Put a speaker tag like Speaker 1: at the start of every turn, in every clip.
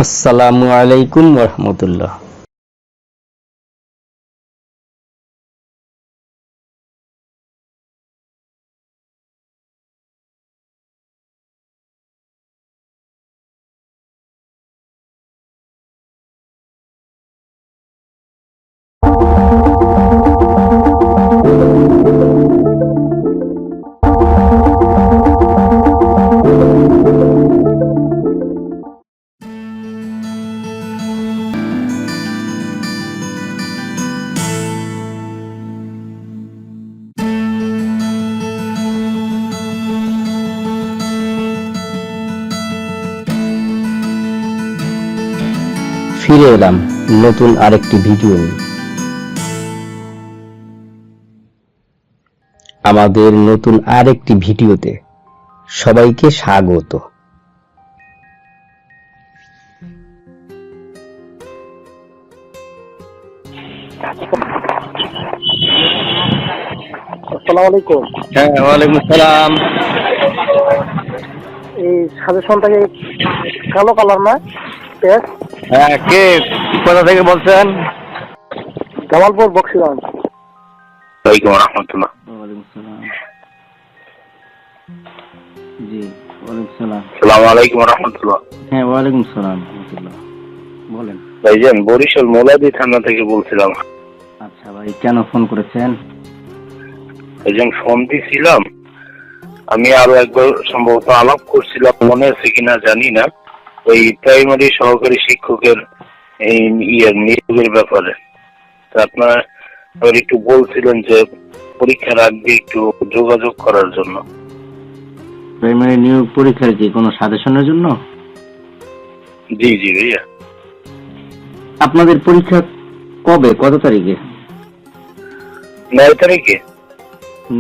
Speaker 1: আসসালামু আলাইকুম ওরহমতুল্লাহ। ফিরে এলাম নতুন আরেকটি ভিডিও নিয়ে। আমাদের নতুন আরেকটি ভিডিওতে সবাইকে স্বাগত।
Speaker 2: আসসালামু আলাইকুম।
Speaker 1: হ্যাঁ, ওয়ালাইকুম আসসালাম।
Speaker 2: এই সাজেশনটাকে কালো কালার না?
Speaker 1: হ্যাঁ, কে কোথা থেকে বলছেন?
Speaker 2: জামালপুর বক্সিগঞ্জ।
Speaker 3: ওয়ালাইকুম রহমতুল্লাহ।
Speaker 1: ওয়ালাইকুম আসসালাম। জি, ওয়ালাইকুম আসসালাম।
Speaker 3: আসসালামু আলাইকুম রহমতুল্লাহ।
Speaker 1: হ্যাঁ, ওয়ালাইকুম আসসালাম রহমতুল্লাহ। বলেন।
Speaker 3: ভাইজান, বরিশাল মোলাদি থানা থেকে বলছিলাম।
Speaker 1: আচ্ছা ভাই, কেন ফোন করেছেন?
Speaker 3: ভাইজান, ফোন দিছিলাম, আমি আরো একবার সম্ভবত আলাপ করছিলাম, মনে আছে কিনা জানি না, ওই প্রাইমারি সহকারী শিক্ষকের এই নিয়োগের ব্যাপারে। তা আপনারা একটু বলছিলেন যে পরীক্ষার আগে একটু যোগাযোগ করার জন্য।
Speaker 1: প্রাইমারি নিয়োগ পরীক্ষার কি কোনো সাজেশনের জন্য?
Speaker 3: জি জি ভাইয়া।
Speaker 1: আপনাদের পরীক্ষা কবে, কত তারিখে?
Speaker 3: 9 তারিখে।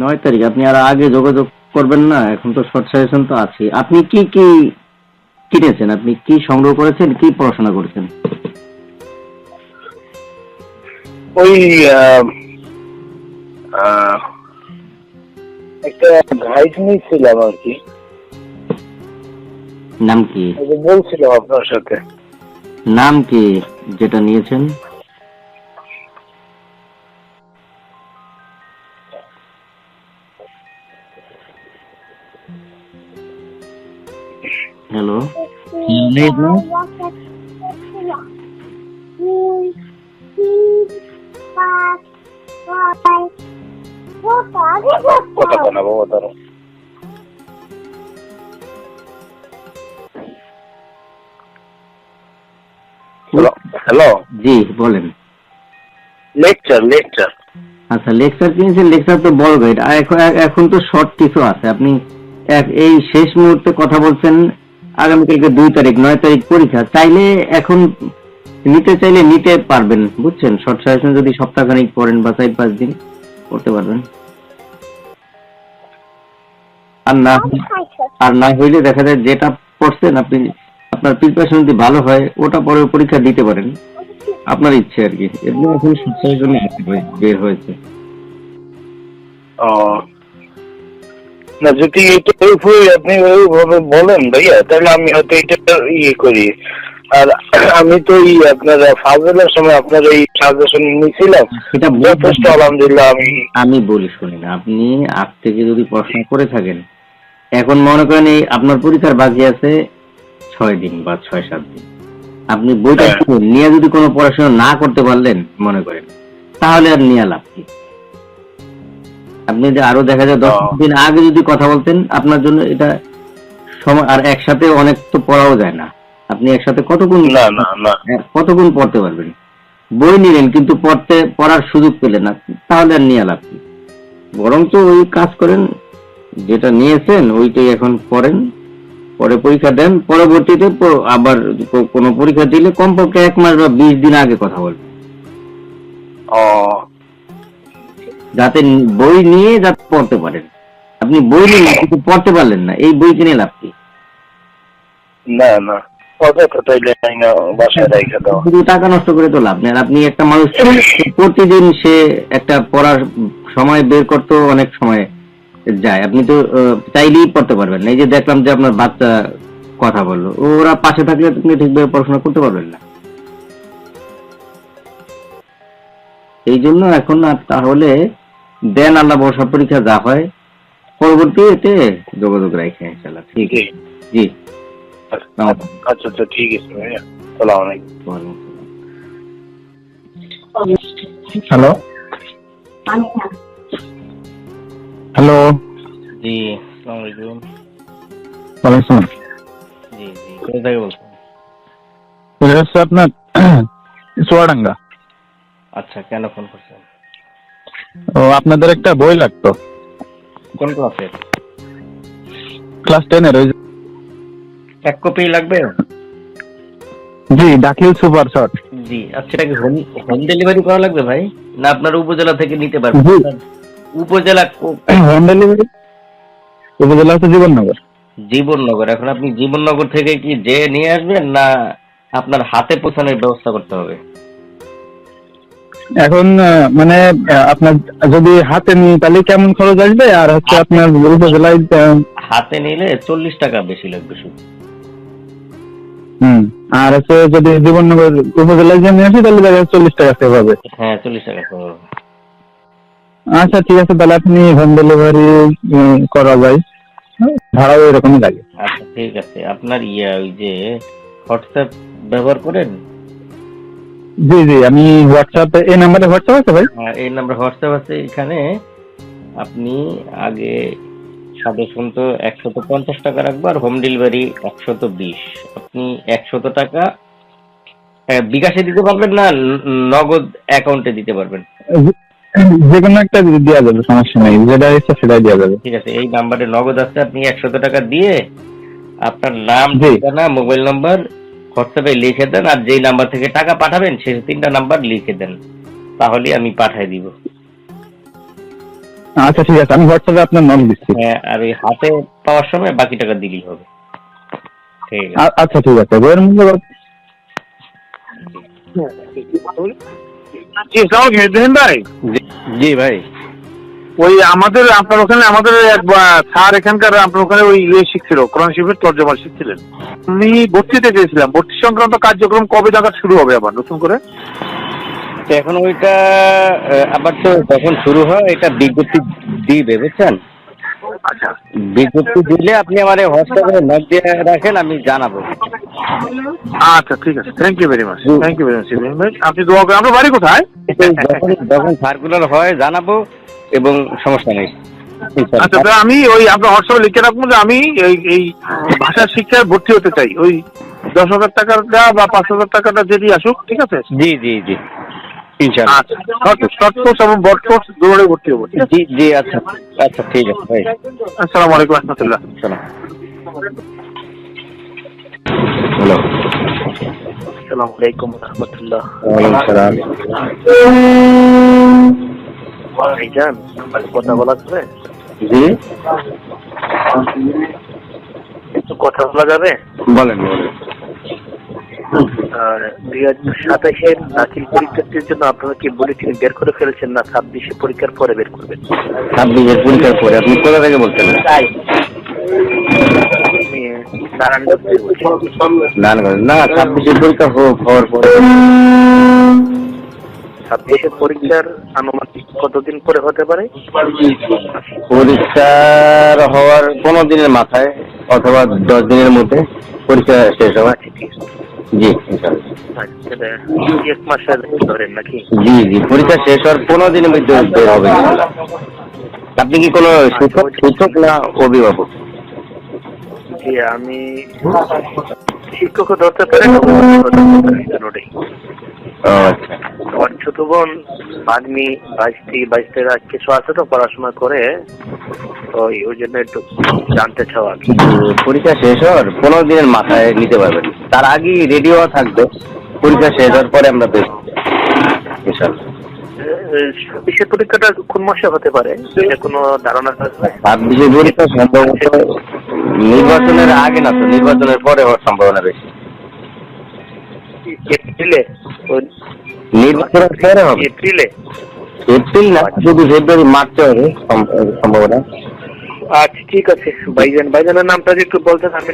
Speaker 1: 9 তারিখ। আপনি আর আগে যোগাযোগ করবেন না? এখন তো শর্ট সাজেশন তো আছে। আপনি কি কি কিনেছেন? আপনি কি সংগ্রহ করেছেন? কি পড়াশোনা করেছেন?
Speaker 3: ওই একটা গাইড নিয়েছিলাম আর কি।
Speaker 1: নাম কি?
Speaker 3: বলছিলাম আপনার সাথে।
Speaker 1: নাম কি যেটা নিয়েছেন? হ্যালো,
Speaker 3: কথা বলা বাবা ধরো। হ্যালো,
Speaker 1: জি বলেন।
Speaker 3: লেকচার।
Speaker 1: আচ্ছা, লেকচার কিনেছেন। লেকচার তো বড় গাইড। আর এখন তো শর্ট কিছু আছে। আপনি এই শেষ মুহূর্তে কথা বলছেন। আগামীকালকে 2 তারিখ, 9 তারিখ পরীক্ষা। চাইলে এখন নিতে চাইলে নিতে পারবেন, বুঝছেন? শর্ট সাজেশন যদি সপ্তাহখানিক পড়েন বা 4-5 দিন পড়তে পারবেন। আর না হইলে দেখা যায় যেটা পড়ছেন আপনি, আপনার প্রিপারেশন যদি ভালো হয় ওটা পরে পরীক্ষা দিতে পারেন। আপনার ইচ্ছে আর কি। এমনি এখন শর্ট সাজেশন বের হয়েছে।
Speaker 3: ও না, যদি এটা আপনি ওইভাবে বলেন ভাইয়া, তাহলে আমি হয়তো এটা করি। আর আমি তো আপনার ফাজলের সময় আপনার এই সাজেশন নিয়েছিলাম,
Speaker 1: সেটা
Speaker 3: যথেষ্ট আলহামদুলিল্লাহ।
Speaker 1: আমি বলি শুনেন, আপনি আজ থেকে যদি পড়াশোনা করে থাকেন, এখন মনে করেন এই আপনার পরীক্ষার বাকি আছে 6 দিন বা 6-7 দিন, আপনি বইটা নিয়ে যদি কোনো পড়াশোনা না করতে পারলেন মনে করেন, তাহলে আর নিয়ে লাভ কি? আপনি যে আরো দেখা যায় 10 দিন আগে যদি কথা বলতেন, আপনার জন্য এটা সময়। আর একসাথে অনেক তো পড়াও যায় না। আপনি একসাথে কতক্ষণ পড়তে পারবেন? বই নিলেন কিন্তু পড়ার সুযোগ পেলেন না, তাহলে আর নিয়ে লাভ কি? বরঞ্চ ওই কাজ করেন, যেটা নিয়েছেন ওইটাই এখন পড়েন, পরে পরীক্ষা দেন। পরবর্তীতে আবার কোনো পরীক্ষা দিলে কমপক্ষে 1 মাস বা 20 দিন আগে কথা বলবেন, যাতে বই নিয়ে যাতে পড়তে পারেন। আপনি বই নিলেন কিন্তু পড়তে পারলেন না, এই বই কিনে লাভ কি?
Speaker 3: না
Speaker 1: শুধু টাকা নষ্ট করে তো লাভ নেই। আর আপনি একটা মানুষ প্রতিদিন সে একটা পড়ার সময় বের করতেও অনেক সময় যায়। আপনি তো চাইলেই পড়তে পারবেন না। এই যে দেখলাম যে আপনার বাচ্চা কথা বললো, ওরা পাশে থাকলে তুমি ঠিকভাবে পড়াশোনা করতে পারবেন না। এই জন্য এখন তাহলে দেন, আল্লাহ ভরসা, পরীক্ষা যা হয় পরবর্তী এতে যোগাযোগ রাখে ইনশাআল্লাহ। ঠিক আছে জি,
Speaker 3: আচ্ছা আচ্ছা ঠিক আছে ভাইয়া, আসসালামু আলাইকুম।
Speaker 4: হ্যালো হ্যালো,
Speaker 1: জি আসসালামু আলাইকুম।
Speaker 4: ওয়ালাইকুম
Speaker 1: জি জি, কোথা থেকে বলছেন?
Speaker 4: এটা হচ্ছে আপনার চুয়াডাঙ্গা।
Speaker 1: আচ্ছা, কেন ফোন করছেন?
Speaker 4: ও আপনাদের একটা বই লাগতো,
Speaker 1: কোন ক্লাসের?
Speaker 4: ক্লাস 10-এর। ওই
Speaker 1: এক কপি লাগবে?
Speaker 4: জি, দাখিল সুপার শর্ট।
Speaker 1: জি আচ্ছা, এটা কি হোম ডেলিভারি করা লাগবে ভাই, না আপনার উপজেলা থেকে নিতে পারবেন?
Speaker 4: জি।
Speaker 1: উপজেলা
Speaker 4: হোম ডেলিভারি উপজেলা হচ্ছে জীবননগর।
Speaker 1: জীবননগর। এখন আপনি জীবননগর থেকে কি যে নিয়ে আসবেন, না আপনার হাতে পৌঁছানোর ব্যবস্থা করতে হবে?
Speaker 4: এখন মানে আপনার যদি হাতে নিই তাহলে কেমন খরচ আসবে, আর হচ্ছে আপনার উপজেলায়
Speaker 1: হাতে নিলে 40 টাকা বেশি লাগবে শুধু।
Speaker 4: আর হচ্ছে যদি জীবননগর উপজেলায় যে নিয়ে আসি তাহলে দেখা যাচ্ছে 40 টাকা সেভ হবে।
Speaker 1: হ্যাঁ 40 টাকা তো।
Speaker 4: আচ্ছা ঠিক আছে, তাহলে আপনি হোম ডেলিভারি করা যায়, ভাড়াও এরকমই লাগে।
Speaker 1: আচ্ছা ঠিক আছে, আপনার ওই যে হোয়াটসঅ্যাপ ব্যবহার করেন?
Speaker 4: জি জি, আমি হোয়াটসঅ্যাপে, এই নাম্বারে হোয়াটসঅ্যাপ আছে ভাই?
Speaker 1: হ্যাঁ এই নাম্বার হোয়াটসঅ্যাপ আছে। এখানে আপনি আগে সাধারণত 150 টাকা রাখবো, আর হোম ডেলিভারি 120। আপনি 100 টাকা বিকাশে দিতে পারবেন, না নগদ অ্যাকাউন্টে দিতে পারবেন?
Speaker 4: যে কোনো একটা দেওয়া যাবে, সমস্যা নেই, যেটা ইচ্ছা সেটাই দেওয়া যাবে।
Speaker 1: ঠিক আছে, এই নাম্বারে নগদ আছে, আপনি 100 টাকা দিয়ে আপনার নাম,
Speaker 4: জি।
Speaker 1: ঠিকানা, মোবাইল নাম্বার হোয়াটসঅ্যাপে লিখে দেন, আর যেই নাম্বার থেকে টাকা পাঠাবেন সেই 3টা নাম্বার লিখে দেন, তাহলে আমি পাঠিয়ে দিব।
Speaker 4: আচ্ছা ঠিক আছে, আমি হোয়াটসঅ্যাপে আপনার নাম দিচ্ছি।
Speaker 1: হ্যাঁ, আর ওই হাতে পাওয়ার সময় বাকি টাকা দিলেই হবে। ঠিক আছে।
Speaker 4: আচ্ছা ঠিক আছে, বইয়ের মূল্য কত?
Speaker 3: জি আসসালামু আলাইকুম ইব্রাহিম ভাই।
Speaker 1: জি ভাই।
Speaker 3: ওই আমাদের আপনার ওখানে আমাদের এক স্যার এখানকার আপনার ওখানে ওই শিখছিল, কোরআন শরীফের তর্জমা শিখছিলেন। আমি ভর্তিতে চেয়েছিলাম, ভর্তি সংক্রান্ত কার্যক্রম কবে নাগাদ শুরু হবে আবার নতুন করে?
Speaker 1: তো এখন ওইটা আবার তো যখন শুরু হয় এটা বিজ্ঞপ্তি দিবে, বুঝছেন?
Speaker 3: আচ্ছা
Speaker 1: বিজ্ঞপ্তি দিলে আপনি আমার হোয়াটসঅ্যাপে নক দিয়ে রাখেন, আমি জানাবো।
Speaker 3: আচ্ছা ঠিক আছে, thank you very much, thank you very much Ibrahim ভাই, আপনি দোয়া করেন। আপনার বাড়ি কোথায়?
Speaker 1: যখন সার্কুলার হয় জানাবো, এবং সমস্যা নেই।
Speaker 3: আচ্ছা তো আমি ওই আপনার হোয়াটসঅ্যাপে লিখে রাখবো যে আমি এই ভাষা শিক্ষায় ভর্তি হতে চাই, ওই 10,000 টাকাটা বা 5,000 টাকাটা যেটি আসুক, ঠিক আছে?
Speaker 1: জি জি জি ইনশাআল্লাহ।
Speaker 3: আচ্ছা, শর্ট কোর্স এবং বড় কোর্স দুটোই ভর্তি হবো, ঠিক আছে?
Speaker 1: জি জি আচ্ছা আচ্ছা ঠিক আছে ভাই।
Speaker 3: আসসালামু আলাইকুম রহমতুল্লাহ।
Speaker 1: সালাম। হ্যালো।
Speaker 3: আসসালামু আলাইকুম রহমতুল্লাহ।
Speaker 1: ওয়ালাইকুম সালাম।
Speaker 3: ভাইজান কথা বলা যাবে?
Speaker 1: জি
Speaker 3: একটু কথা বলা যাবে?
Speaker 1: বলেন বলেন।
Speaker 3: 2027-এর দাখিল পরীক্ষার্থীর জন্য আপনারা কি বুলেটিন বের করে ফেলেছেন, না 26 পরীক্ষার পরে বের করবেন?
Speaker 1: 26 পরীক্ষার পরে। আপনি কোথা থেকে বলছেন? না 26 পরীক্ষা হওয়ার পরে।
Speaker 3: 26 পরীক্ষার আনুমানিক কতদিন পরে হতে পারে?
Speaker 1: পরীক্ষার হওয়ার 15 দিনের মাথায় অথবা 10 দিনের মধ্যে পরীক্ষা শেষ হবে। জি
Speaker 3: এক মাসের ধরেন নাকি?
Speaker 1: জি জি, পরীক্ষা শেষ হওয়ার 15 দিনের মধ্যে বের হবে। আপনি কি কোনো শিক্ষক না অভিভাবক?
Speaker 3: জি আমি শিক্ষকও ধরতে পারেন।
Speaker 1: আচ্ছা।
Speaker 3: আমার ছোট বোন আগামী 22 কিছু আছে তো পড়াশোনা করে, তো ওই জন্য একটু জানতে চাওয়া।
Speaker 1: পরীক্ষা শেষ হওয়ার 15 দিনের মাথায় নিতে পারবেন, তার আগে রেডি হওয়া থাকবে। পরীক্ষা শেষ হওয়ার পরে আমরা বের ইনশাআল্লাহ।
Speaker 3: 26 পরীক্ষাটা কোন মাসে হতে পারে, এটা কোনো ধারণা আছে?
Speaker 1: 26 পরীক্ষা সম্ভবত নির্বাচনের আগে না, তো নির্বাচনের পরে হওয়ার সম্ভাবনা বেশি।
Speaker 3: এপ্রিলে?
Speaker 1: নির্বাচনের পরে হবে।
Speaker 3: এপ্রিলে?
Speaker 1: এপ্রিল না, শুধু ফেব্রুয়ারি মার্চে হবে সম্ভাবনা।
Speaker 2: আচ্ছা ঠিক আছে ভাইজানের নামটা যদি একটু বলতেন, আমি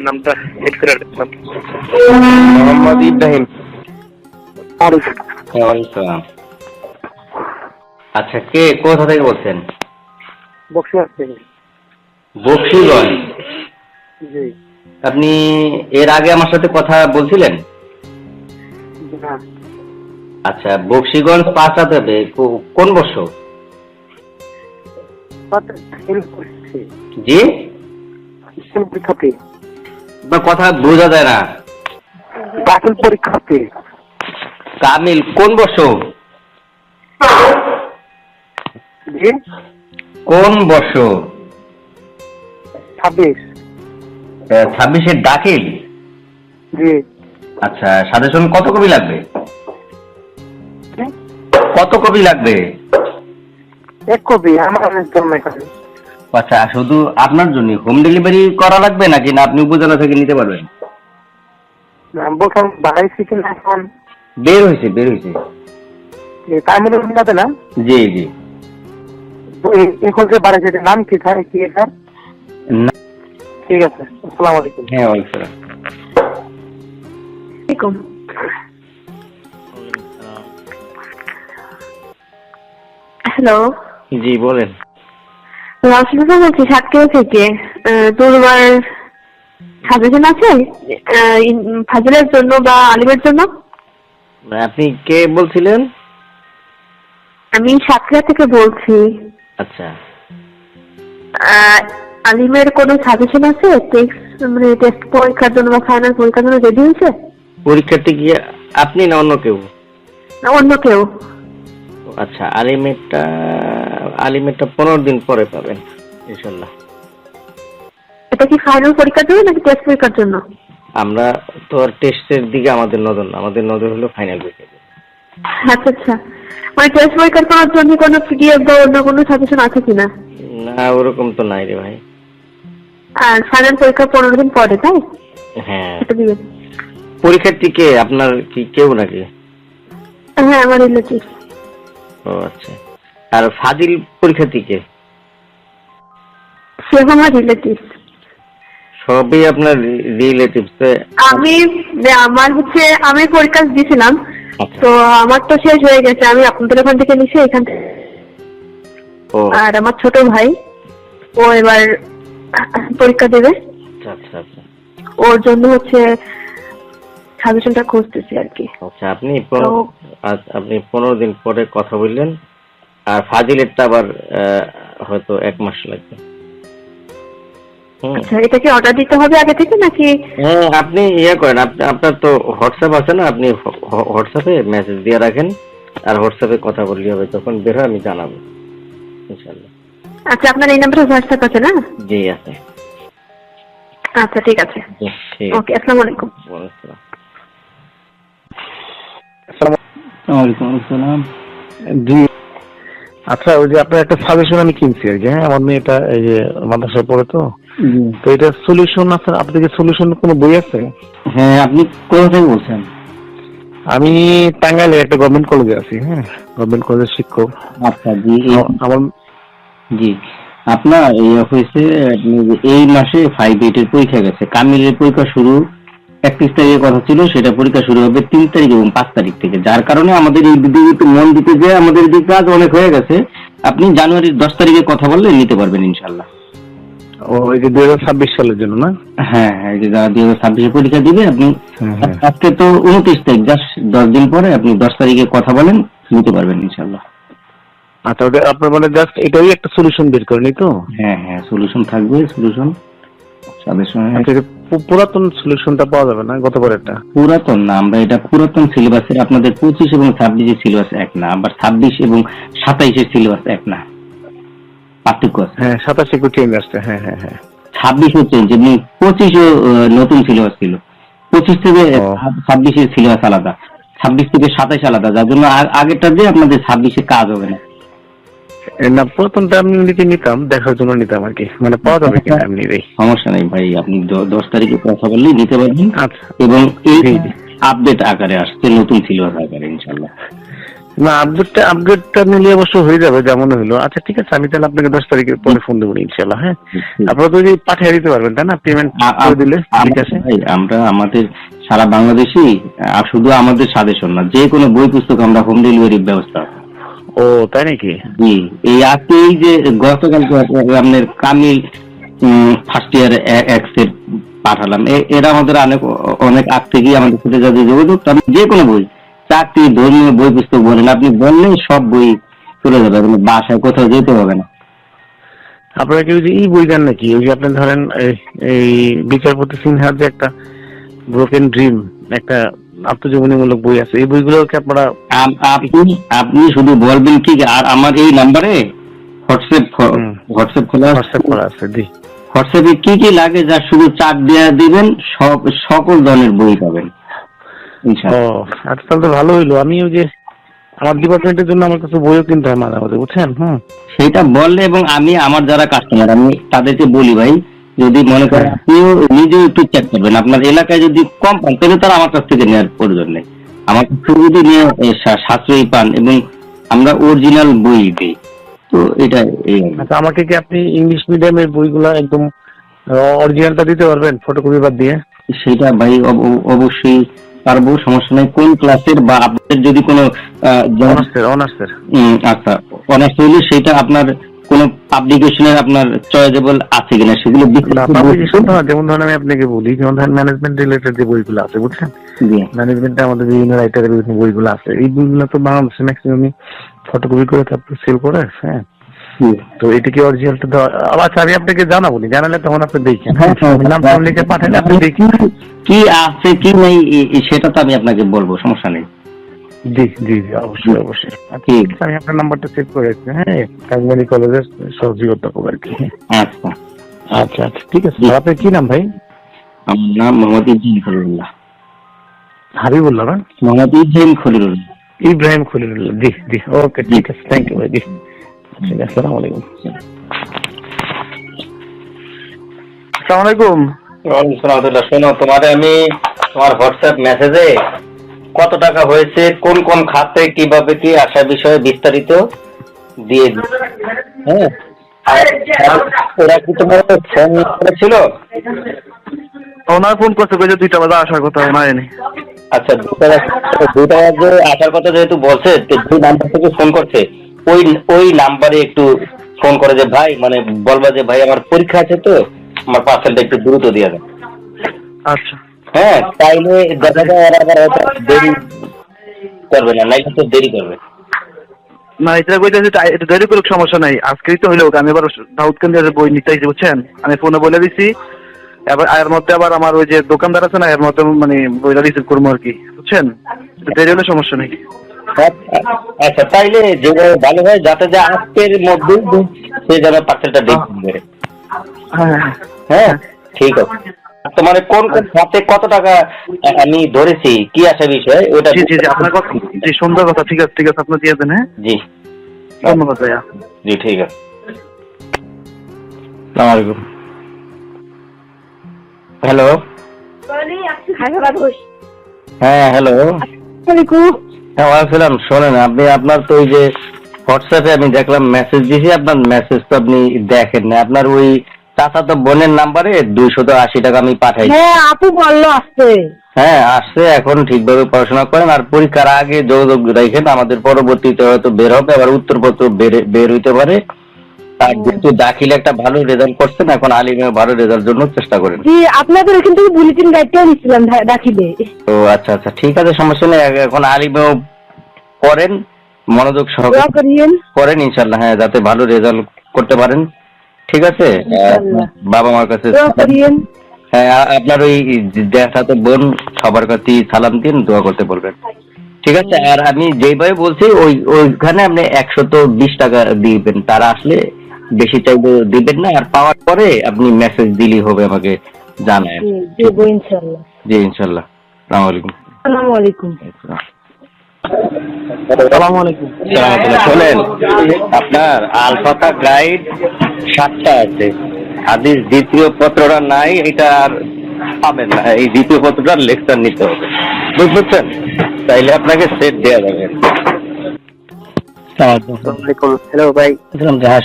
Speaker 2: নামটা সেট করে রাখলাম।
Speaker 5: মোহাম্মদ ইব্রাহিম।
Speaker 1: ওয়ালাইকুম। আচ্ছা, কে কোথা থেকে বলছেন?
Speaker 2: বক্সিবাজার থেকে।
Speaker 1: বকশীগঞ্জ।
Speaker 2: জি
Speaker 1: আপনি এর আগে আমার সাথে কথা বলছিলেন?
Speaker 2: না,
Speaker 1: আচ্ছা, বকশীগঞ্জ 5 হবে কোন বর্ষ? জি,
Speaker 2: পরীক্ষাতে
Speaker 1: বা কথা বোঝা যায় না।
Speaker 2: দাখিল পরীক্ষাতে
Speaker 1: কামিল কোন বর্ষ?
Speaker 2: জি
Speaker 1: কোন বর্ষ?
Speaker 2: 26।
Speaker 1: 26-এর দাখিল।
Speaker 2: জি
Speaker 1: আচ্ছা, সাজেশন কত কপি লাগবে? কত কপি লাগবে?
Speaker 2: 1 কপি আমার জন্য এখানে।
Speaker 1: আচ্ছা, শুধু আপনার জন্য হোম ডেলিভারি করা লাগবে নাকি না আপনি উপজেলা থেকে নিতে পারবেন?
Speaker 2: বলছেন বাড়াইছি কিনা এখন?
Speaker 1: বের হয়েছে।
Speaker 2: তামিল মিলাতে না?
Speaker 1: জি জি।
Speaker 2: এখন যে বাড়াইছে এটার নাম কি স্যার? কি স্যার?
Speaker 1: না,
Speaker 2: ঠিক আছে, আসসালামু আলাইকুম।
Speaker 1: হ্যাঁ, ওয়ালাইকুম।
Speaker 6: হ্যালো,
Speaker 1: জি বলেন।
Speaker 6: রাশমিতা বলছি সাতক্ষীরা থেকে। তোর সাজেশন আছে ফাজিলের জন্য বা আলিমের জন্য?
Speaker 1: আপনি কে বলছিলেন?
Speaker 6: আমি সাতক্ষীরা থেকে বলছি।
Speaker 1: আচ্ছা,
Speaker 6: আলিমের কোনো সাজেশন আছে? টেস্ট পরীক্ষার জন্য বা ফাইনাল পরীক্ষার জন্য রেডি হয়েছে?
Speaker 1: পরীক্ষার্থী কি আপনি না অন্য কেউ?
Speaker 6: না অন্য কেউ?
Speaker 1: আচ্ছা, আলিমেরটা 15 দিন পরে পাবেন ইনশাল্লাহ।
Speaker 6: এটা কি ফাইনাল পরীক্ষার জন্য নাকি টেস্ট পরীক্ষার জন্য?
Speaker 1: আমরা তো আর টেস্টের দিকে আমাদের নজর হলো ফাইনাল পরীক্ষা।
Speaker 6: আচ্ছা আচ্ছা, মানে টেস্ট পরীক্ষার করার জন্য কোনো পিডিএফ বা অন্য কোনো সাজেশন আছে কিনা?
Speaker 1: না, ওরকম তো নাই রে ভাই।
Speaker 6: আর ফাইনাল পরীক্ষা 15 দিন পরে, তাই?
Speaker 1: হ্যাঁ।
Speaker 6: এটা দিবেন।
Speaker 1: পরীক্ষার্থী কে আপনার কি কেউ নাকি?
Speaker 6: হ্যাঁ, আমার রিলেটিভ।
Speaker 1: ও আচ্ছা। আর ফাজিল পরীক্ষার্থী কে?
Speaker 6: সে আমার রিলেটিভ।
Speaker 1: সবই আপনার রিলেটিভস?
Speaker 6: আমি পরীক্ষা দিয়েছিলাম, তো আমার তো শেষ হয়ে গেছে। আমি আপনাদের ওখান থেকে নিছি, এখান থেকে। আর আমার ছোট ভাই, ও এবার পরীক্ষা দেবে।
Speaker 1: আচ্ছা আচ্ছা।
Speaker 6: ওর জন্য সাজেশনটা খুঁজতেছি আর কি।
Speaker 1: আচ্ছা, আপনি 15 দিন পরে কথা বললেন। আর ফাজিলেরটা আবার হয়তো 1 মাস লাগবে।
Speaker 6: আচ্ছা, এটা কি অর্ডার দিতে হবে আগে থেকে নাকি?
Speaker 1: হ্যাঁ, আপনি করেন, আপনার তো হোয়াটসঅ্যাপ আছে না? আপনি হোয়াটসঅ্যাপে মেসেজ দিয়ে রাখেন, আর হোয়াটসঅ্যাপে কথা বললে হবে। তখন বের হয় আমি জানাবো ইনশাআল্লাহ।
Speaker 6: আচ্ছা, আপনার এই নাম্বারে হোয়াটসঅ্যাপ আছে না?
Speaker 1: জি আছে।
Speaker 6: আচ্ছা ঠিক আছে, ওকে, আসসালামু আলাইকুম।
Speaker 4: ওয়ালাইকুম আসসালাম। জি, আচ্ছা, ওই যে আপনার একটা সাজেশন আমি কিনছি আর কি। হ্যাঁ, আমার মেয়েটা এই যে মাদ্রাসায় পড়ে, তো এটা সলিউশন আছে। আপনাদের সলিউশন কোনো বই আছে?
Speaker 1: হ্যাঁ, আপনি কোথা থেকে বলছেন?
Speaker 4: আমি টাঙ্গাইলের একটা গভর্নমেন্ট কলেজে আছি। হ্যাঁ, গভর্নমেন্ট কলেজের শিক্ষক।
Speaker 1: আচ্ছা, জি।
Speaker 4: আমার
Speaker 1: জি, আপনার এই অফিসে এই মাসে 5-8 এর পরীক্ষা গেছে। কামিলের পরীক্ষা শুরু 31 তারিখের কথা ছিল, সেটা পরীক্ষা শুরু হবে 3 তারিখ এবং 5 তারিখ থেকে। যার কারণে আমাদের এই দিকে একটু মন দিতে যে আমাদের দিকে কাজ অনেক হয়ে গেছে। আপনি জানুয়ারির 10 তারিখে কথা বললে নিতে পারবেন ইনশাল্লাহ।
Speaker 4: ওই যে 2026 সালের জন্য না?
Speaker 1: হ্যাঁ, এই যে যারা 2026 পরীক্ষা দিবে, আপনি আজকে তো 29 তারিখ, জাস্ট 10 দিন পরে আপনি 10 তারিখে কথা বলেন, নিতে পারবেন ইনশাল্লাহ।
Speaker 4: আচ্ছা, ওটা আপনার মানে জাস্ট এটাই একটা সলিউশন বের করেনি তো?
Speaker 1: হ্যাঁ হ্যাঁ, সলিউশন থাকবে, সলিউশন সাজেশন।
Speaker 4: পুরাতন সলিউশনটা পাওয়া যাবে না? গতবারেরটা
Speaker 1: পুরাতন না, আমরা এটা পুরাতন সিলেবাসের। আপনাদের 25 এবং 26 সিলেবাস এক না, আবার 26 এবং 27 সিলেবাস এক না, পার্থক্য আছে।
Speaker 4: হ্যাঁ, 27 একটু চেঞ্জ আসছে। হ্যাঁ হ্যাঁ হ্যাঁ,
Speaker 1: 26ও চেঞ্জ এবং 25ও নতুন সিলেবাস ছিল। 25 থেকে 26 সিলেবাস আলাদা, 26 থেকে 27 আলাদা, যার জন্য আগেরটা দিয়ে আপনাদের 26 কাজ হবে না।
Speaker 4: না, পুরাতনটা আমি নিতাম, দেখার জন্য নিতাম আর কি। মানে পাওয়া যাবে কিনা এমনি?
Speaker 1: সমস্যা নেই ভাই, আপনি 10 তারিখে কথা বললেই নিতে পারবেন।
Speaker 4: আচ্ছা,
Speaker 1: এবং এই আপডেট আকারে আসছে, নতুন সিলেবাস আকারে ইনশাল্লাহ।
Speaker 4: না, আপডেটটা নিলে অবশ্য হয়ে যাবে যেমন হলো। আচ্ছা ঠিক আছে, আমি তাহলে আপনাকে 10 তারিখের পরে ফোন দেবো ইনশাল্লাহ। হ্যাঁ, আপনারা তো যদি পাঠিয়ে দিতে পারবেন তাই না, পেমেন্ট করে দিলে ঠিক আছে।
Speaker 1: আমরা আমাদের সারা বাংলাদেশি, শুধু আমাদের সাজেশন না, যে কোনো বই পুস্তক আমরা হোম ডেলিভারির ব্যবস্থা আছে।
Speaker 4: ও তাই নাকি?
Speaker 1: জি, এই আজকে এই যে গতকালকে আপনার কামিল ফার্স্ট ইয়ার এক্সের পাঠালাম, এরা আমাদের অনেক আগ থেকেই আমাদের সাথে যাদের যোগাযোগ, আমি যে কোনো বই, চাকরি, ধর্মীয় বই পুস্তক বলেন, আপনি বললেই সব বই চলে যাবে, আপনি বাসায় কোথাও যেতে হবে না।
Speaker 4: আপনারা কি ওই যে এই বই দেন নাকি, ওই যে আপনি ধরেন এই বিচারপতি সিনহার যে একটা ব্রোকেন ড্রিম একটা আত্মজীবনীমূলক বই আছে, এই বইগুলো কি আপনারা?
Speaker 1: আপনি শুধু বলবেন কি, আর আমার এই নাম্বারে হোয়াটসঅ্যাপ খোলা
Speaker 4: আছে। জি,
Speaker 1: হোয়াটসঅ্যাপে কি কি লাগে যা শুধু চাপ দেওয়া দিবেন, সকল ধরনের বই পাবেন ইনশাআল্লাহ।
Speaker 4: ও আচ্ছা, তাহলে তো ভালো হইলো। আমি ওই যে আমার ডিপার্টমেন্টের জন্য আমার কাছে বইও কিনতে হয় মাঝে মাঝে, বুঝছেন?
Speaker 1: সেটা বললে, এবং আমি আমার যারা কাস্টমার আমি তাদেরকে বলি, ভাই যদি মনে করেন আপনিও নিজেও একটু চেক করবেন, আপনার এলাকায় যদি কম পান তাহলে তারা আমার কাছ থেকে নেওয়ার প্রয়োজন নেই। আমার কাছ থেকে যদি নিয়ে সাশ্রয়ী পান, এবং আমরা অরিজিনাল বই দিই, তো এটা এই।
Speaker 4: আচ্ছা, আমাকে কি আপনি ইংলিশ মিডিয়ামের বইগুলা একদম অরিজিনালটা দিতে পারবেন ফটোকপি বাদ দিয়ে?
Speaker 1: সেটা ভাই অবশ্যই পারবো, সমস্যা নেই। কোন ক্লাসের, বা আপনাদের যদি কোনো
Speaker 4: অনার্সের
Speaker 1: আচ্ছা অনার্স হইলে সেটা আপনার কোন পাবলিকেশনের আপনার চয়েজেবল আছে কিনা সেগুলো
Speaker 4: পাবলিকেশন না, যেমন ধরেন আমি আপনাকে বলি, যেমন ধরেন ম্যানেজমেন্ট রিলেটেড যে বইগুলো আছে, বুঝছেন? ম্যানেজমেন্টে আমাদের বিভিন্ন রাইটারের বিভিন্ন বইগুলো আছে, এই বইগুলো তো বাংলাদেশে ম্যাক্সিমামই ফটোকপি করে তারপর সেল করে। হ্যাঁ, তো এটা কি অরিজিনালটা দেওয়া? আচ্ছা, আমি আপনাকে জানাবো, জানালে তখন আপনি দেখেন, নাম লিখে পাঠালে আপনি দেখি
Speaker 1: কি আছে কি নেই, সেটা তো আমি আপনাকে বলবো, সমস্যা নেই।
Speaker 4: জি জি জি, অবশ্যই অবশ্যই। ঠিক আছে, আমি আপনার নাম্বারটা সেভ করে রাখছি। হ্যাঁ, কাকমানি কলেজের সহযোগী অধ্যাপক আর কি।
Speaker 1: আচ্ছা
Speaker 4: আচ্ছা আচ্ছা, ঠিক আছে। আপনার কি নাম ভাই?
Speaker 1: আমার নাম মোহাম্মদ ইব্রাহিম খলিলুল্লাহ।
Speaker 4: হাবিবুল্লাহ না?
Speaker 1: মোহাম্মদ ইব্রাহিম খলিলুল্লাহ।
Speaker 4: ইব্রাহিম খলিলুল্লাহ, জি জি, ওকে ঠিক আছে, থ্যাংক ইউ ভাই। জি, আসসালামু আলাইকুম। আসসালামু আলাইকুম।
Speaker 1: শোনো, তোমার আমি তোমার হোয়াটসঅ্যাপ মেসেজে কত টাকা হয়েছে, কোন কোন খাতে কিভাবে কি আসা বিষয়ে বিস্তারিত দিয়ে দিই। হ্যাঁ, ওরা কি তোমার ফোন করেছিল?
Speaker 4: ওনার ফোন করছে, কইছে 2টা বাজে আসার কথা, ওনার
Speaker 1: আচ্ছা, 2টা বাজে আসার কথা যেহেতু বলছে, যে নাম্বার থেকে ফোন করছে ওই নাম্বারে একটু ফোন করে, যে ভাই মানে বলবা যে ভাই আমার পরীক্ষা আছে, তো আমার পার্সেলটা একটু দ্রুত দিয়ে দেন।
Speaker 4: আচ্ছা,
Speaker 1: হ্যাঁ, তাইলে দেখা যায় ওরা আবার হয়তো দেরি করবে না, নাইলে তো দেরি করবে
Speaker 4: না। এটা কইতেছি এটা দেরি করুক, সমস্যা নাই, আজকেই তো হইলো। আমি এবার দাউদকান্দির বই নিতে আইছি, বুঝছেন? আমি ফোনে বলে দিছি, এবার এর মধ্যে আবার আমার ওই যে দোকানদার আছে না, এর মধ্যে মানে বইটা রিসিভ করবো আর কি, বুঝছেন? দেরি হলে সমস্যা নেই।
Speaker 1: আচ্ছা, তাইলে যেভাবে ভালো হয়, যাতে যে আজকের মধ্যেই সে যেন পার্সেলটা দেখবে।
Speaker 4: হ্যাঁ
Speaker 1: হ্যাঁ, ঠিক আছে। তোমার কোন কোন খাতে কত টাকা আমি ধরেছি, কি আসা বিষয়, ওটা।
Speaker 4: জি জি জি, আপনার কথা, জি, সুন্দর কথা। ঠিক আছে ঠিক আছে, আপনি দিয়ে দেন। হ্যাঁ,
Speaker 1: জি,
Speaker 4: ধন্যবাদ ভাইয়া।
Speaker 1: জি, ঠিক আছে।
Speaker 4: আসসালামু আলাইকুম।
Speaker 1: হ্যালো। হ্যাঁ, হ্যালো। হ্যাঁ, ওয়ালাইকুম। শোনেন, আপনি আপনার তো ওই যে হোয়াটসঅ্যাপে আমি দেখলাম মেসেজ দিয়েছি, আপনার মেসেজ তো আপনি দেখেন না। আপনার ওই চাচাতো বোনের নাম্বারে 280 টাকা আমি পাঠাইছি।
Speaker 6: হ্যাঁ, আপু বললো আসছে।
Speaker 1: হ্যাঁ, আসছে। এখন ঠিকভাবে পড়াশোনা করেন, আর পরীক্ষার আগে যোগাযোগ রাখেন, আমাদের পরবর্তীতে হয়তো বের হবে, আবার উত্তরপত্র বের হইতে পারে। আর যেহেতু দাখিল একটা ভালো রেজাল্ট করছেন, এখন আলিমেও ভালো রেজাল্ট জন্য চেষ্টা করেন।
Speaker 6: জি, আপনাদের এখান থেকে বুলেটিন গাইডটাও নিচ্ছিলাম দাখিলে।
Speaker 1: ও আচ্ছা আচ্ছা, ঠিক আছে, সমস্যা নেই। এখন আলিমেও করেন, মনোযোগ সহকারে করেন ইনশাল্লাহ। হ্যাঁ, যাতে ভালো রেজাল্ট করতে পারেন, ঠিক আছে? বাবা মার কাছে, হ্যাঁ, আপনার ওই দেখাতে বোন সবার কাছে সালাম দিন, দোয়া করতে বলবেন, ঠিক আছে? আর আমি যেভাবে বলছি ওইখানে আপনি 120 টাকা দিবেন, তারা আসলে বেশি চাইলে দিবেন না, আর পাওয়ার পরে আপনি মেসেজ দিলেই হবে, আমাকে জানায়। জি, ইনশাল্লাহ। আসসালামু আলাইকুম।
Speaker 6: আসসালামু আলাইকুম।
Speaker 4: আসসালামু আলাইকুম।
Speaker 1: শোনেন, আপনার আলফাতা গাইড 7টা আছে, হাদিস দ্বিতীয় পত্রটা নাই, এটা আর পাবেন না। এই দ্বিতীয় পত্রটার লেকচার নিতে হবে, বুঝতে পারছেন? তাইলে আপনাকে সেট দেওয়া যাবে। আসসালামু আলাইকুম।
Speaker 2: হ্যালো ভাই।
Speaker 1: হ্যাঁ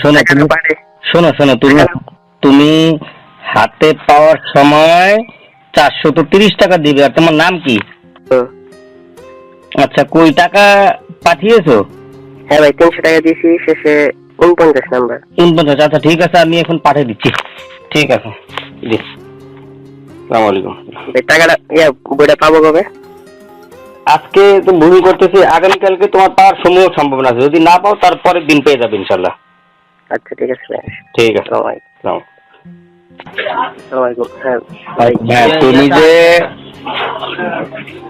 Speaker 1: শোনো তুমি তুমি হাতে পাওয়ার সময় 430 টাকা দিবে। আর তোমার নাম কি? আচ্ছা, কই টাকা পাঠিয়েছো?
Speaker 2: হ্যাঁ ভাই, 300 টাকা দিয়েছি, শেষে 49 নাম্বার।
Speaker 1: 49। আচ্ছা ঠিক আছে, আমি এখন পাঠিয়ে দিচ্ছি। ঠিক আছে, জি। আসসালামু আলাইকুম।
Speaker 2: টাকাটা বইটা পাবো কবে?
Speaker 1: আজকে তো বুকিং করতেছি, আগামীকালকে তোমার পাওয়ার সমূহ সম্ভাবনা আছে। যদি না পাও তার পরের দিন পেয়ে যাবে ইনশাল্লাহ।
Speaker 2: আচ্ছা ঠিক আছে ভাই।
Speaker 1: ঠিক আছে।
Speaker 2: আসসালামু আলাইকুম। হ্যাঁ
Speaker 1: হ্যাঁ,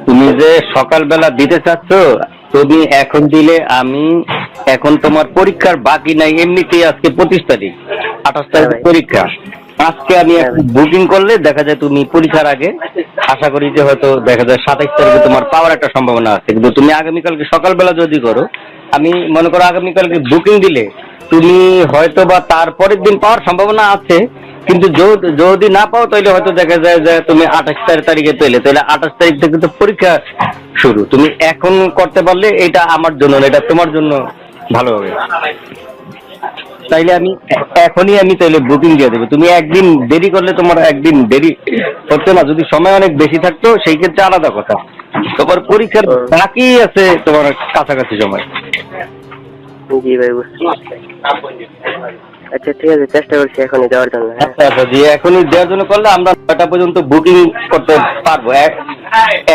Speaker 1: তুমি যে সকালবেলা দিতে চাচ্ছ, তুমি এখন দিলে আমি এখন তোমার পরীক্ষার বাকি নাই। এমনিতেই আজকে 25 তারিখ, 28 তারিখ পরীক্ষা। আজকে আমি বুকিং করলে দেখা যায় তুমি পরীক্ষার আগে, আশা করি যে হয়তো দেখা যায় 27 তারিখে তোমার পাওয়ার একটা সম্ভাবনা আছে। কিন্তু তুমি আগামীকালকে সকালবেলা যদি করো, আমি মনে করো আগামীকালকে বুকিং দিলে তুমি হয়তো বা তারপরের দিন পাওয়ার সম্ভাবনা আছে। কিন্তু যদি না পাও তাহলে হয়তো দেখা যায় যে তুমি 28 তারিখে পেলে, তাহলে 28 তারিখ থেকে তো পরীক্ষা শুরু। তুমি এখন করতে পারলে এটা আমার জন্য না, এটা তোমার জন্য ভালো হবে। তাইলে আমি এখনই তাইলে বুকিং দিয়ে দেবো। তুমি একদিন দেরি করলে তোমার একদিন দেরি হচ্ছে না। যদি সময় অনেক বেশি থাকতো সেই ক্ষেত্রে আলাদা কথা। তোমার পরীক্ষার বাকি আছে তোমার কাছাকাছি সময়।
Speaker 2: জি ভাই, বুঝছি। আচ্ছা ঠিক আছে, চেষ্টা করছি এখনই দেওয়ার জন্য।
Speaker 1: আচ্ছা জি, এখনই দেওয়ার জন্য করলে আমরা 9টা পর্যন্ত বুকিং করতে পারবো।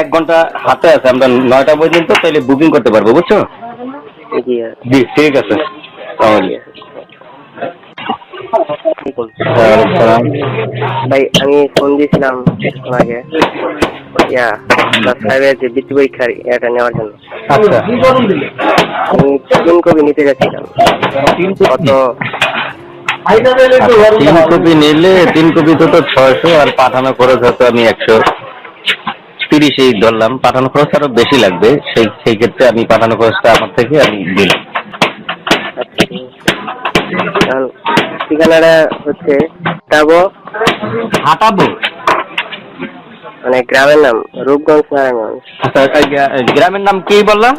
Speaker 1: 1 ঘন্টা হাতে আছে, আমরা 9টা পর্যন্ত তাহলে বুকিং করতে পারবো, বুঝছো?
Speaker 2: জি
Speaker 1: জি ঠিক আছে।
Speaker 2: ভাই, আমি ফোন দিয়েছিলাম কিছুক্ষণ আগে ক্লাস 5-এর যে বৃত্তি পরীক্ষার এটা নেওয়ার জন্য।
Speaker 1: আচ্ছা,
Speaker 2: আমি 3 কপি নিতে যাচ্ছিলাম। কত?
Speaker 1: 3 কপি নিলে 3 কপি তো 600, আর পাঠানো খরচ হতো আমি 130 ধরলাম। পাঠানো খরচ আরো বেশি লাগবে, সেই ক্ষেত্রে আমি পাঠানো খরচটা আমার থেকে আমি দিলাম।
Speaker 2: ঠিকানাটা হচ্ছে
Speaker 1: হাঁটাবো,
Speaker 2: মানে গ্রামের নাম রূপগঞ্জ, নারায়ণগঞ্জ।
Speaker 1: আচ্ছা, গ্রামের নাম কি বললাম?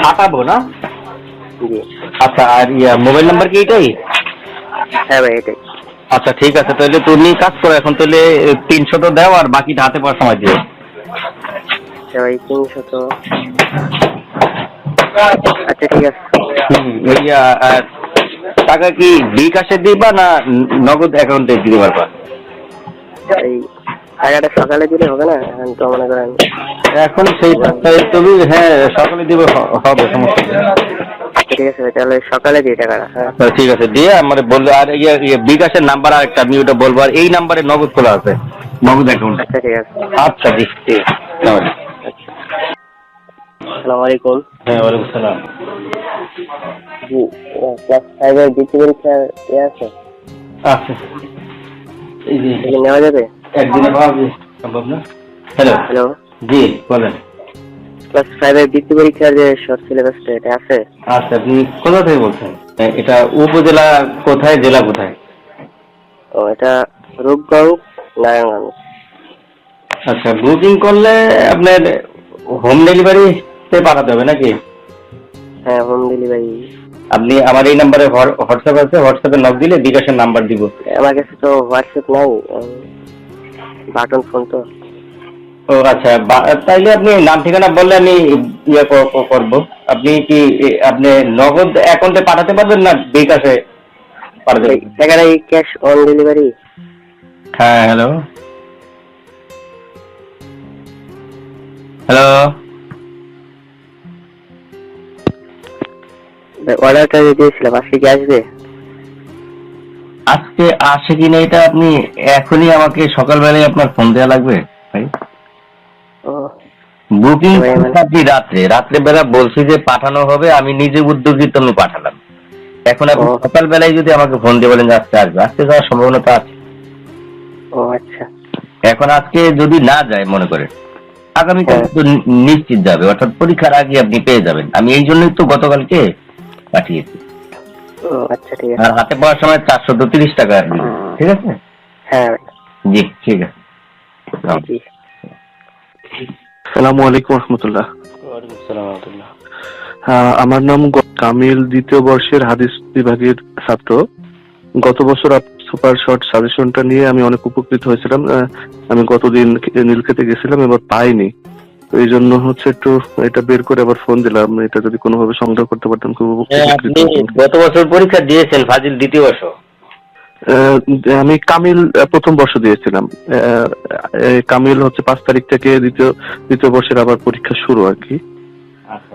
Speaker 1: হাঁটাবো না?
Speaker 2: জি।
Speaker 1: আচ্ছা, আর মোবাইল নাম্বার কি এটাই?
Speaker 2: হ্যাঁ ভাই, এটাই।
Speaker 1: আচ্ছা ঠিক আছে, তাহলে তুমি কাজ করো এখন, তাহলে 300 তো দাও আর বাকিটা হাতে পাওয়ার সময় দিও।
Speaker 2: ভাই 300। আচ্ছা ঠিক আছে।
Speaker 1: টাকা কি বিকাশে দিবা না নগদ অ্যাকাউন্টে দিতে পারবা?
Speaker 2: এই টাকাটা সকালে দিলে হবে না? এখন তো মনে করেন
Speaker 1: এখন সেই তুমি হ্যাঁ সকালে দিবে, হবে, সমস্যা নেই।
Speaker 2: ঠিক আছে ভাই, তাহলে সকালে দিই টাকাটা। হ্যাঁ
Speaker 1: ঠিক আছে, দিয়ে আমার বলবো। আর বিকাশের নাম্বার আরেকটা আমি ওটা বলবো। আর এই নাম্বারে নগদ খোলা আছে, নগদ অ্যাকাউন্ট।
Speaker 2: আচ্ছা ঠিক আছে।
Speaker 1: আচ্ছা জি, ঠিক আছে।
Speaker 2: আসসালামু আলাইকুম।
Speaker 1: হ্যাঁ, ওয়ালাইকুম আসসালাম।
Speaker 2: জি, ক্লাস 5-এর বৃত্তি পরীক্ষার আছে?
Speaker 1: আচ্ছা, এই যে
Speaker 2: নেওয়া যাবে?
Speaker 1: একদিনে পাওয়া সম্ভব না? হ্যালো, জি বলেন।
Speaker 2: ক্লাস 5-এর বৃত্তি পরীক্ষার যে শর্ট সিলেবাসটা, এটা আছে?
Speaker 1: আচ্ছা, আপনি কোথা থেকে বলছেন? এটা উপজেলা কোথায়, জেলা কোথায়?
Speaker 2: ও, এটা রূপগঞ্জ, নারায়ণগঞ্জ।
Speaker 1: আচ্ছা, বুকিং করলে আপনার হোম ডেলিভারিতে পাঠাতে হবে নাকি?
Speaker 2: হ্যাঁ, হোম ডেলিভারি।
Speaker 1: আপনি আমার এই নাম্বারে হোয়াটসঅ্যাপ আছে, হোয়াটসঅ্যাপে নক দিলে বিকাশের নাম্বার দিব।
Speaker 2: আমার কাছে তো হোয়াটসঅ্যাপ নাই, বাটন ফোন তো।
Speaker 1: ও আচ্ছা, তাইলে আপনি নাম ঠিকানা বললে আমি করবো। আপনি কি আপনি নগদ অ্যাকাউন্টে পাঠাতে পারবেন না বিকাশে পাঠাতে পারবেন?
Speaker 2: এখানে ক্যাশ অন ডেলিভারি?
Speaker 1: হ্যাঁ, হ্যালো
Speaker 2: অর্ডারটা দিয়েছিলাম, আজকে কি আসবে?
Speaker 1: আজকে আসে কিনা এটা আপনি এখনই আমাকে সকালবেলায় আপনার ফোন দেওয়া লাগবে ভাই। বুকিং আপনি রাত্রেবেলা বলছি যে পাঠানো হবে, আমি নিজে উদ্যোগী তুমি পাঠালাম। এখন আপনি সকালবেলায় যদি আমাকে ফোন দিয়ে বলেন যে আজকে আসবে, আজকে যাওয়ার সম্ভাবনা তো আছে।
Speaker 2: ও আচ্ছা।
Speaker 1: এখন আজকে যদি না যায় মনে করে, আগামীকাল তো নিশ্চিত যাবে, অর্থাৎ পরীক্ষার আগে আপনি পেয়ে যাবেন। আমি এই জন্যই তো গতকালকে পাঠিয়েছি।
Speaker 2: আচ্ছা ঠিক আছে।
Speaker 1: আর হাতে পাওয়ার সময় 430 টাকা। ঠিক আছে?
Speaker 2: হ্যাঁ
Speaker 1: জি ঠিক আছে।
Speaker 4: আসসালামু আলাইকুম রহমতুল্লাহ।
Speaker 1: ওয়ালাইকুম আসসালাম রহমতুল্লাহ।
Speaker 4: আমার নাম কামিল, দ্বিতীয় বর্ষের হাদিস বিভাগের ছাত্র। গত বছর সুপার শর্ট সাজেশনটা নিয়ে আমি অনেক উপকৃত হয়েছিলাম। আমি গতদিন নীলক্ষেতে গেছিলাম, এবার পাইনি, তো এই জন্য হচ্ছে একটু এটা বের করে আবার ফোন দিলাম। এটা যদি কোনোভাবে সংগ্রহ করতে পারতাম খুব উপকৃত হতাম।
Speaker 1: গত বছর পরীক্ষা দিয়েছেন ফাজিল দ্বিতীয় বর্ষ?
Speaker 4: আমি কামিল প্রথম বর্ষ দিয়েছিলাম। কামিল হচ্ছে 5 তারিখ থেকে দ্বিতীয় বর্ষের আবার পরীক্ষা শুরু আর কি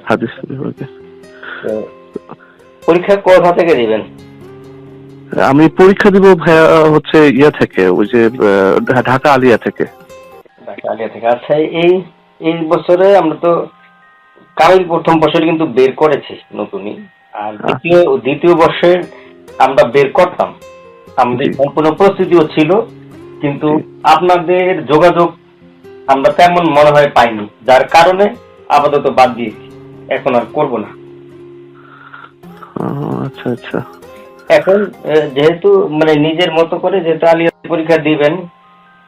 Speaker 4: হাদিস বিভাগে।
Speaker 1: পরীক্ষা কোথা থেকে দিবেন?
Speaker 4: আমি পরীক্ষা দিব ভাইয়া হচ্ছে ইয়া থেকে, ওই যে ঢাকা আলিয়া থেকে।
Speaker 1: ঢাকা আলিয়া থেকে। আচ্ছা, এই বছরে আমরা তো কামিল প্রথম বছরে কিন্তু বের করেছি নতুনই, আর দ্বিতীয় বর্ষে আমরা বের করতাম, আমাদের সম্পূর্ণ প্রস্তুতিও ছিল, কিন্তু আপনাদের যোগাযোগ আমরা তেমন মনে হয় পাইনি, যার কারণে আপাতত বাদ দিয়েছি, এখন আর করব না।
Speaker 4: আচ্ছা আচ্ছা।
Speaker 1: এখন যেহেতু মানে নিজের মতো করে যেহেতু আলিয়া পরীক্ষা দিবেন,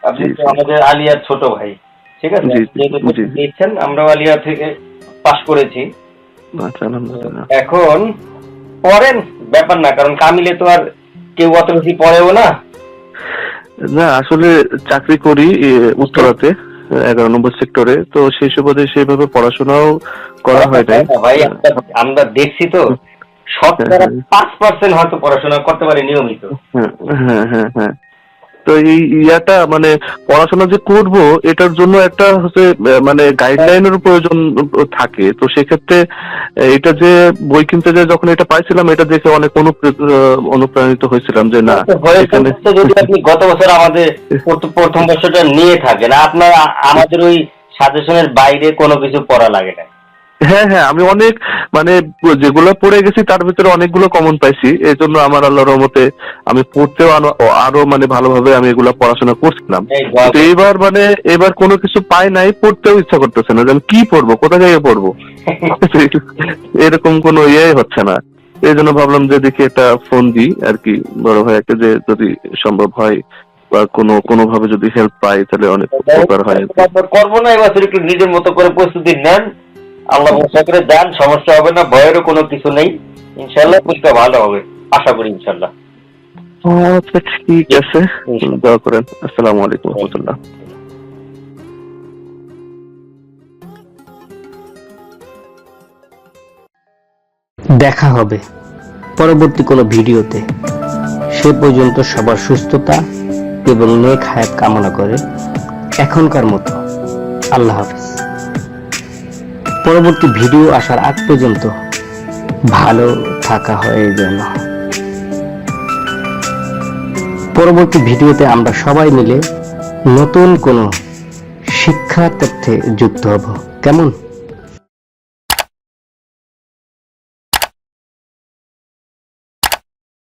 Speaker 1: আপনি তো আমাদের আলিয়ার ছোট ভাই, ঠিক আছে? যেহেতু দিচ্ছেন, আমরাও আলিয়া থেকে পাশ করেছি। এখন পড়েন, ব্যাপার না, কারণ কামিলে তো আর কেউ অত বেশি পড়েও না।
Speaker 4: না, আসলে চাকরি করি উত্তরাতে 11 নম্বর সেক্টরে, তো সেই সুবাদে সেইভাবে পড়াশোনাও করা হয় নাই
Speaker 1: ভাই। আমরা দেখছি তো 5% হয়তো পড়াশোনা করতে পারে নিয়মিত।
Speaker 4: হ্যাঁ হ্যাঁ হ্যাঁ। তো এই ইয়াটা মানে পড়াশোনা যে করব, এটার জন্য একটা হচ্ছে মানে গাইডলাইনের প্রয়োজন থাকে। তো সেক্ষেত্রে এটা যে বই কিনতে যে যখন এটা পাইছিলাম, এটা দেখে অনেক অনুপ্রাণিত হয়েছিলাম যে না,
Speaker 1: যদি আপনি গত বছর আমাদের প্রথম বছরটা নিয়ে থাকেন, আপনার আমাদের ওই সাজেশনের বাইরে কোনো কিছু পড়া লাগে না।
Speaker 4: হ্যাঁ হ্যাঁ, আমি অনেক মানে যেগুলো পড়ে গেছি তার ভিতরে অনেকগুলো কমন পাইছি। এই জন্য আমার আল্লাহর রহমতে আমি পড়তেও আরো মানে ভালোভাবে আমি এগুলা পড়াশোনা করছিলাম। এইবার মানে এবার কোনো কিছু পাই নাই, পড়তেও ইচ্ছা করতেছে না যে আমি কি পড়বো, কোথা থেকে পড়বো, এরকম কোনো ইয়ে হচ্ছে না। এই জন্য ভাবলাম যে দেখি একটা ফোন দিই আর কি বড় ভাইয়াকে, যে যদি সম্ভব হয় বা কোনোভাবে যদি হেল্প পাই তাহলে অনেক উপকার হয়।
Speaker 1: করবো না, এবার একটু নিজের মতো করে প্রস্তুতি নেন, আল্লাহ ভরসা করে দেন, সমস্যা হবে না, ভয়েরও কোনো কিছু নেই, ইনশাল্লাহ পরীক্ষা ভালো হবে, আশা করি ইনশাল্লাহ।
Speaker 4: আচ্ছা ঠিক আছে, দোয়া করেন। আসসালামু আলাইকুম ওয়া রাহমাতুল্লাহ।
Speaker 7: দেখা হবে পরবর্তী কোনো ভিডিওতে। সে পর্যন্ত সবার সুস্থতা এবং নেক হায়াত কামনা করে এখনকার মতো আল্লাহ হাফেজ। পরবর্তী ভিডিও আসার আগ পর্যন্ত ভালো থাকা হয় যেন। পরবর্তী ভিডিওতে আমরা সবাই মিলে নতুন কোনো শিক্ষা তথ্যে যুক্ত হব, কেমন?